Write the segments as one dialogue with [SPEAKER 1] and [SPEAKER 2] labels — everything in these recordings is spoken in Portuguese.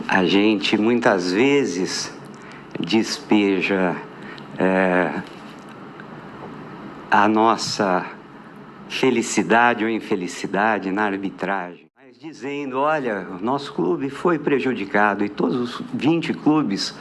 [SPEAKER 1] A gente muitas vezes despeja a nossa felicidade ou infelicidade na arbitragem, mas dizendo, olha, o nosso clube foi prejudicado e todos os 20 clubes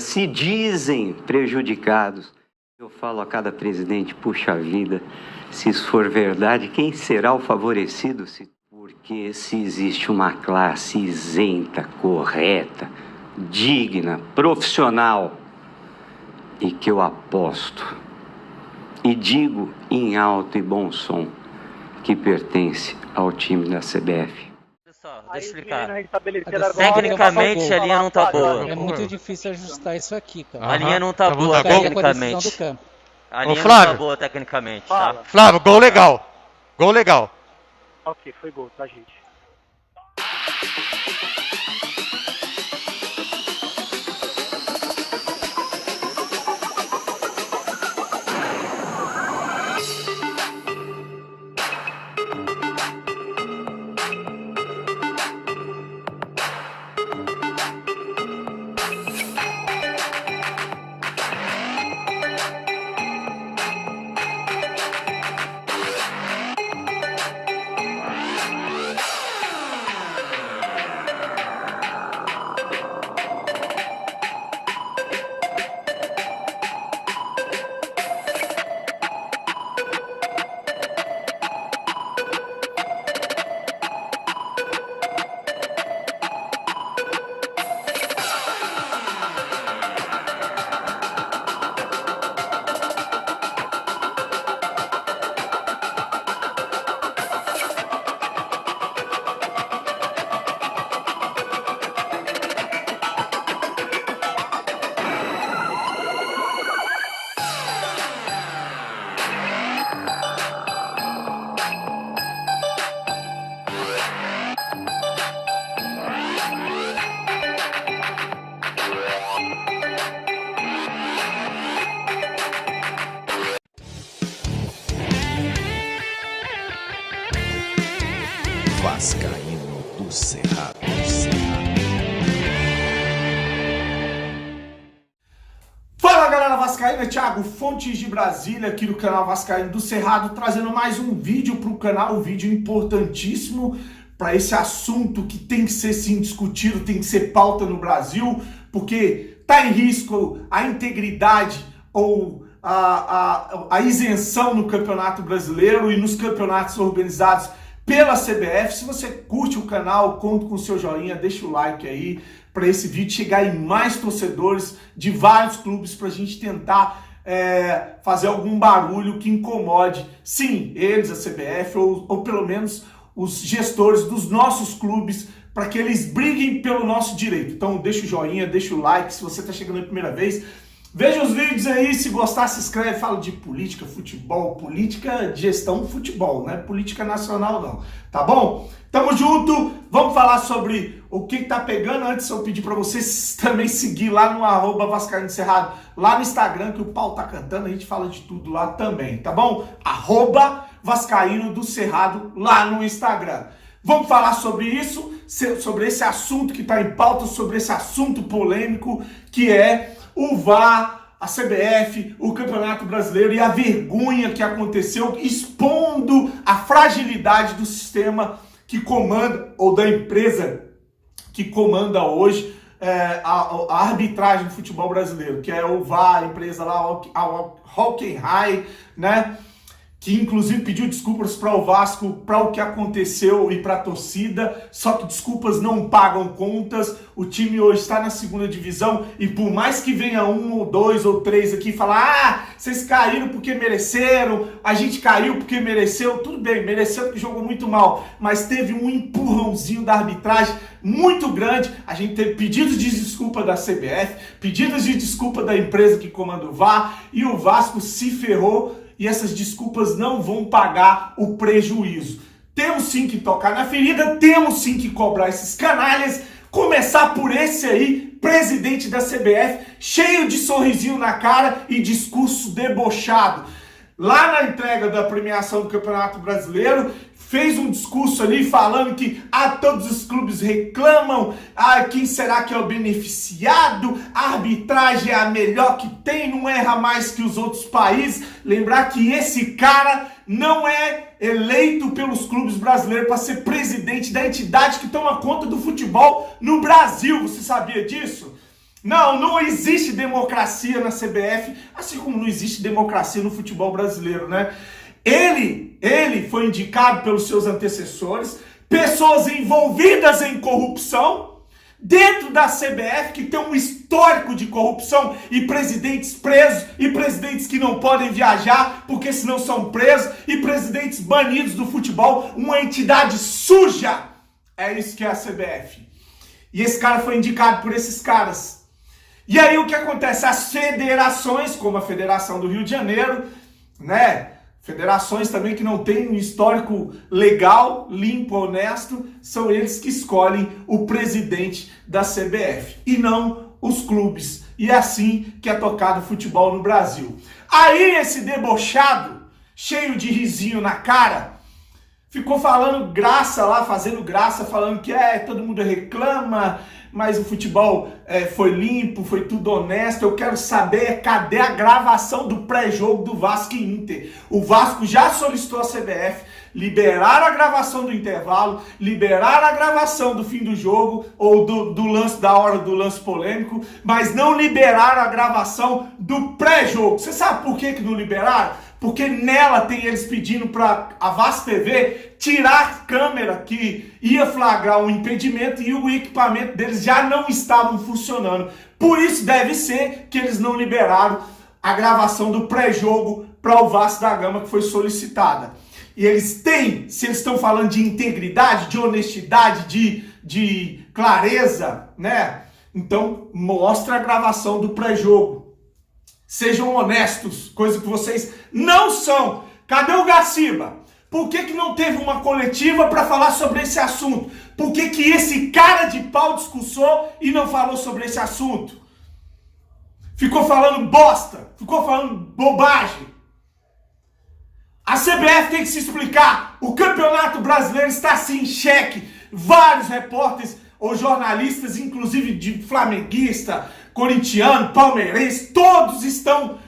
[SPEAKER 1] se dizem prejudicados. Eu falo a cada presidente, puxa vida, se isso for verdade, quem será o favorecido? Porque se existe uma classe isenta, correta, digna, profissional, e que eu aposto e digo em alto e bom som que pertence ao time da CBF.
[SPEAKER 2] Deixa eu explicar. Tecnicamente a linha não tá boa.
[SPEAKER 3] É muito difícil ajustar isso aqui, cara.
[SPEAKER 2] A linha não tá boa tecnicamente. A linha não tá boa tecnicamente, tá?
[SPEAKER 4] Flávio, gol legal. Gol legal.
[SPEAKER 5] Ok, foi gol, tá, gente?
[SPEAKER 6] Vascaíno do Cerrado.
[SPEAKER 7] Fala galera vascaína, Thiago Fontes de Brasília, aqui do canal Vascaíno do Cerrado, trazendo mais um vídeo para o canal, um vídeo importantíssimo para esse assunto que tem que ser sim discutido, tem que ser pauta no Brasil, porque está em risco a integridade ou a isenção no Campeonato Brasileiro e nos campeonatos organizados pela CBF. Se você curte o canal, conto com o seu joinha, deixa o like aí para esse vídeo chegar em mais torcedores de vários clubes, para a gente tentar fazer algum barulho que incomode, sim, eles, a CBF, ou pelo menos os gestores dos nossos clubes, para que eles briguem pelo nosso direito. Então deixa o joinha, deixa o like, se você está chegando a primeira vez, veja os vídeos aí, se gostar se inscreve, falo de política, futebol, política, gestão, futebol, não é política nacional não, tá bom? Tamo junto, vamos falar sobre o que tá pegando. Antes eu pedir para vocês também seguir lá no @Vascaíno do Cerrado, lá no Instagram, que o pau tá cantando, a gente fala de tudo lá também, tá bom? @Vascaíno do Cerrado lá no Instagram. Vamos falar sobre isso, sobre esse assunto que tá em pauta, sobre esse assunto polêmico que é o VAR, a CBF, o Campeonato Brasileiro e a vergonha que aconteceu, expondo a fragilidade do sistema que comanda, ou da empresa que comanda hoje a arbitragem do futebol brasileiro, que é o VAR, a empresa lá, a Hockenheim, né? Que inclusive pediu desculpas para o Vasco, para o que aconteceu e para a torcida, só que desculpas não pagam contas. O time hoje está na segunda divisão e por mais que venha um ou dois ou três aqui falar, vocês caíram porque mereceram, a gente caiu porque mereceu, tudo bem, mereceu porque jogou muito mal, mas teve um empurrãozinho da arbitragem muito grande. A gente teve pedidos de desculpa da CBF, pedidos de desculpa da empresa que comanda o VAR, e o Vasco se ferrou. E essas desculpas não vão pagar o prejuízo. Temos sim que tocar na ferida, temos sim que cobrar esses canalhas. Começar por esse aí, presidente da CBF, cheio de sorrisinho na cara e discurso debochado. lá na entrega da premiação do Campeonato Brasileiro, fez um discurso ali falando que todos os clubes reclamam, quem será que é o beneficiado, a arbitragem é a melhor que tem, não erra mais que os outros países. Lembrar que esse cara não é eleito pelos clubes brasileiros para ser presidente da entidade que toma conta do futebol no Brasil. Você sabia disso? Não existe democracia na CBF, assim como não existe democracia no futebol brasileiro, né? Ele foi indicado pelos seus antecessores, pessoas envolvidas em corrupção, dentro da CBF, que tem um histórico de corrupção, e presidentes presos, e presidentes que não podem viajar, porque senão são presos, e presidentes banidos do futebol, uma entidade suja. É isso que é a CBF. E esse cara foi indicado por esses caras. E aí o que acontece? As federações, como a Federação do Rio de Janeiro, né? Federações também que não têm um histórico legal, limpo, honesto, são eles que escolhem o presidente da CBF e não os clubes. E é assim que é tocado o futebol no Brasil. Aí esse debochado, cheio de risinho na cara, ficou falando graça lá, fazendo graça, falando que todo mundo reclama, mas o futebol foi limpo, foi tudo honesto. Eu quero saber cadê a gravação do pré-jogo do Vasco e Inter. O Vasco já solicitou a CBF, liberaram a gravação do intervalo, liberaram a gravação do fim do jogo, ou do lance, da hora do lance polêmico, mas não liberaram a gravação do pré-jogo. Você sabe por que não liberaram? Porque nela tem eles pedindo para a Vasco TV tirar a câmera que ia flagrar um impedimento e o equipamento deles já não estavam funcionando. Por isso deve ser que eles não liberaram a gravação do pré-jogo para o Vasco da Gama, que foi solicitada. E eles têm, se eles estão falando de integridade, de honestidade, de clareza, né? Então mostra a gravação do pré-jogo. Sejam honestos, coisa que vocês não são. Cadê o Gaciba? Por que não teve uma coletiva para falar sobre esse assunto? Por que esse cara de pau discursou e não falou sobre esse assunto? Ficou falando bosta, ficou falando bobagem. A CBF tem que se explicar. O Campeonato Brasileiro está assim em xeque. Vários repórteres ou jornalistas, inclusive de flamenguista, corintiano, palmeirense, todos estão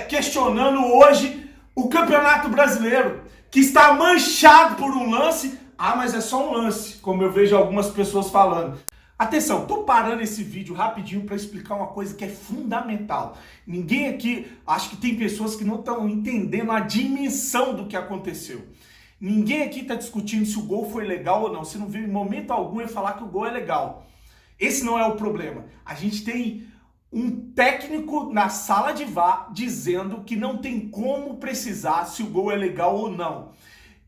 [SPEAKER 7] questionando hoje o Campeonato Brasileiro, que está manchado por um lance. Mas é só um lance, como eu vejo algumas pessoas falando. Atenção, tô parando esse vídeo rapidinho para explicar uma coisa que é fundamental. Ninguém aqui, acho que tem pessoas que não estão entendendo a dimensão do que aconteceu. Ninguém aqui está discutindo se o gol foi legal ou não. Você não viu em momento algum ele falar que o gol é legal. Esse não é o problema. A gente tem um técnico na sala de VAR dizendo que não tem como precisar se o gol é legal ou não.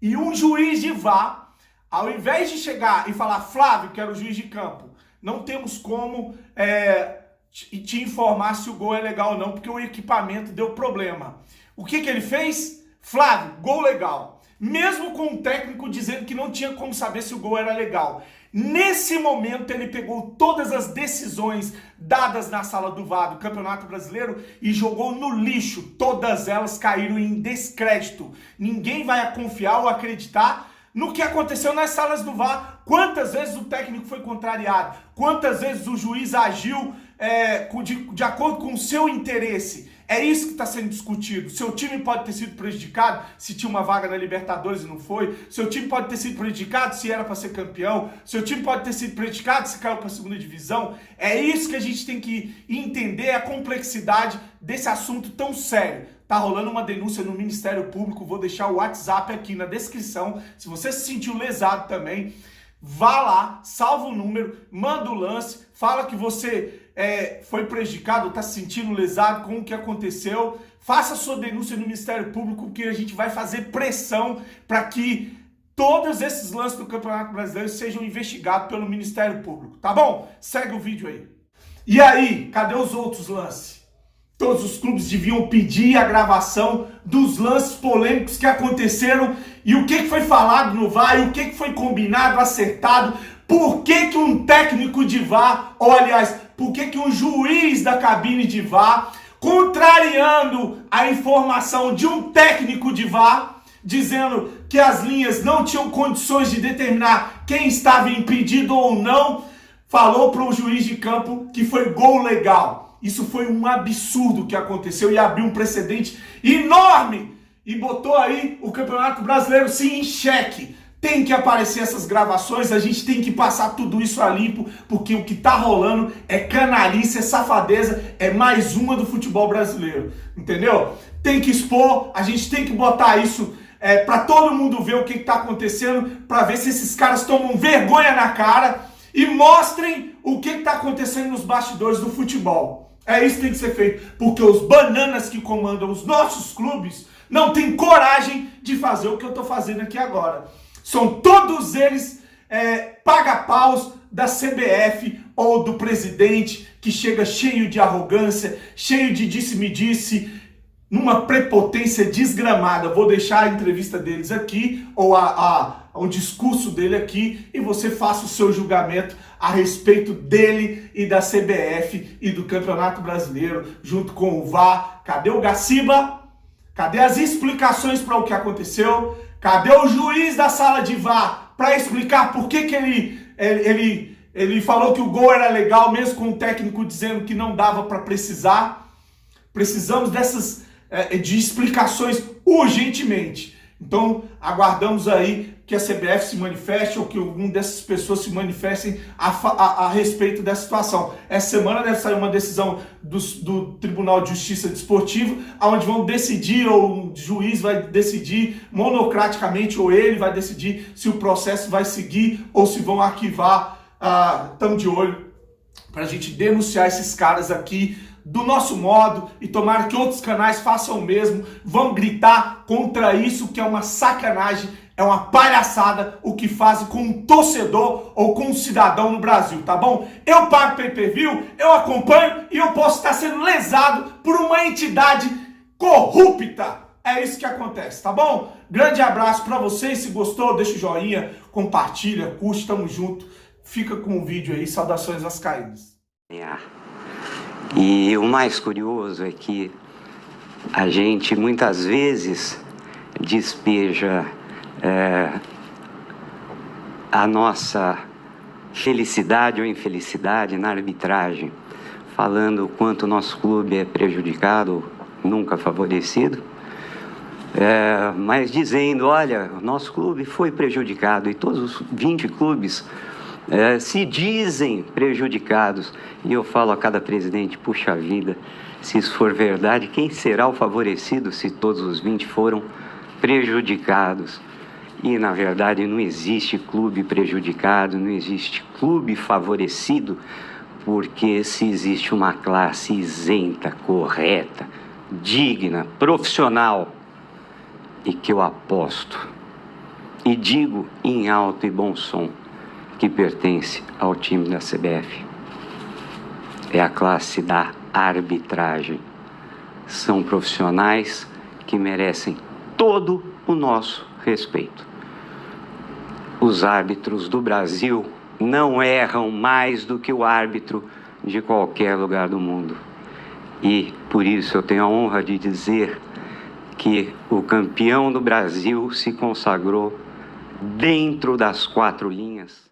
[SPEAKER 7] E um juiz de VAR, ao invés de chegar e falar, Flávio, que era o juiz de campo, não temos como te informar se o gol é legal ou não, porque o equipamento deu problema. O que ele fez? Flávio, gol legal. Mesmo com o técnico dizendo que não tinha como saber se o gol era legal. Nesse momento ele pegou todas as decisões dadas na sala do VAR do Campeonato Brasileiro e jogou no lixo. Todas elas caíram em descrédito. Ninguém vai confiar ou acreditar no que aconteceu nas salas do VAR. Quantas vezes o técnico foi contrariado? Quantas vezes o juiz agiu de acordo com o seu interesse? É isso que está sendo discutido. Seu time pode ter sido prejudicado se tinha uma vaga na Libertadores e não foi. Seu time pode ter sido prejudicado se era para ser campeão. Seu time pode ter sido prejudicado se caiu para a segunda divisão. É isso que a gente tem que entender, a complexidade desse assunto tão sério. Tá rolando uma denúncia no Ministério Público. Vou deixar o WhatsApp aqui na descrição. Se você se sentiu lesado também, vá lá, salva o número, manda o lance, fala que você foi prejudicado, está se sentindo lesado com o que aconteceu. Faça sua denúncia no Ministério Público, que a gente vai fazer pressão para que todos esses lances do Campeonato Brasileiro sejam investigados pelo Ministério Público, tá bom? Segue o vídeo aí. E aí, cadê os outros lances? Todos os clubes deviam pedir a gravação dos lances polêmicos que aconteceram e o que foi falado no VAR, e o que foi combinado, acertado. Por que um técnico de VAR, ou aliás, por que um juiz da cabine de VAR contrariando a informação de um técnico de VAR, dizendo que as linhas não tinham condições de determinar quem estava impedido ou não, falou para o juiz de campo que foi gol legal. Isso foi um absurdo que aconteceu e abriu um precedente enorme e botou aí o Campeonato Brasileiro sim em xeque. Tem que aparecer essas gravações, a gente tem que passar tudo isso a limpo, porque o que tá rolando é canalice, é safadeza, é mais uma do futebol brasileiro, entendeu? Tem que expor, a gente tem que botar isso para todo mundo ver o que tá acontecendo, para ver se esses caras tomam vergonha na cara e mostrem o que tá acontecendo nos bastidores do futebol. É isso que tem que ser feito, porque os bananas que comandam os nossos clubes não têm coragem de fazer o que eu tô fazendo aqui agora. São todos eles paga-paus da CBF ou do presidente que chega cheio de arrogância, cheio de disse-me-disse, numa prepotência desgramada. Vou deixar a entrevista deles aqui, ou o discurso dele aqui, e você faça o seu julgamento a respeito dele e da CBF e do Campeonato Brasileiro, junto com o VAR. Cadê o Gaciba? Cadê as explicações para o que aconteceu? Cadê o juiz da sala de VAR para explicar por que ele falou que o gol era legal, mesmo com o técnico dizendo que não dava para precisar? Precisamos de explicações urgentemente. Então, aguardamos aí que a CBF se manifeste ou que alguma dessas pessoas se manifestem a respeito dessa situação. Essa semana deve sair uma decisão do Tribunal de Justiça Desportivo, onde vão decidir, ou o juiz vai decidir monocraticamente, ou ele vai decidir se o processo vai seguir ou se vão arquivar. Estamos de olho para a gente denunciar esses caras aqui do nosso modo, e tomara que outros canais façam o mesmo, vão gritar contra isso, que é uma sacanagem, é uma palhaçada o que fazem com um torcedor ou com um cidadão no Brasil, tá bom? Eu pago pay-per-view, eu acompanho e eu posso estar sendo lesado por uma entidade corrupta. É isso que acontece, tá bom? Grande abraço pra vocês, se gostou, deixa o joinha, compartilha, curte, tamo junto. Fica com o vídeo aí, saudações vascaínas.
[SPEAKER 1] E o mais curioso é que a gente muitas vezes despeja a nossa felicidade ou infelicidade na arbitragem, falando o quanto o nosso clube é prejudicado, nunca favorecido, mas dizendo, olha, o nosso clube foi prejudicado, e todos os 20 clubes se dizem prejudicados. E eu falo a cada presidente, puxa vida, se isso for verdade, quem será o favorecido se todos os 20 foram prejudicados? E, na verdade, não existe clube prejudicado, não existe clube favorecido, porque se existe uma classe isenta, correta, digna, profissional, e que eu aposto, e digo em alto e bom som, que pertence ao time da CBF. É a classe da arbitragem. São profissionais que merecem todo o nosso respeito. Os árbitros do Brasil não erram mais do que o árbitro de qualquer lugar do mundo. E por isso eu tenho a honra de dizer que o campeão do Brasil se consagrou dentro das 4 linhas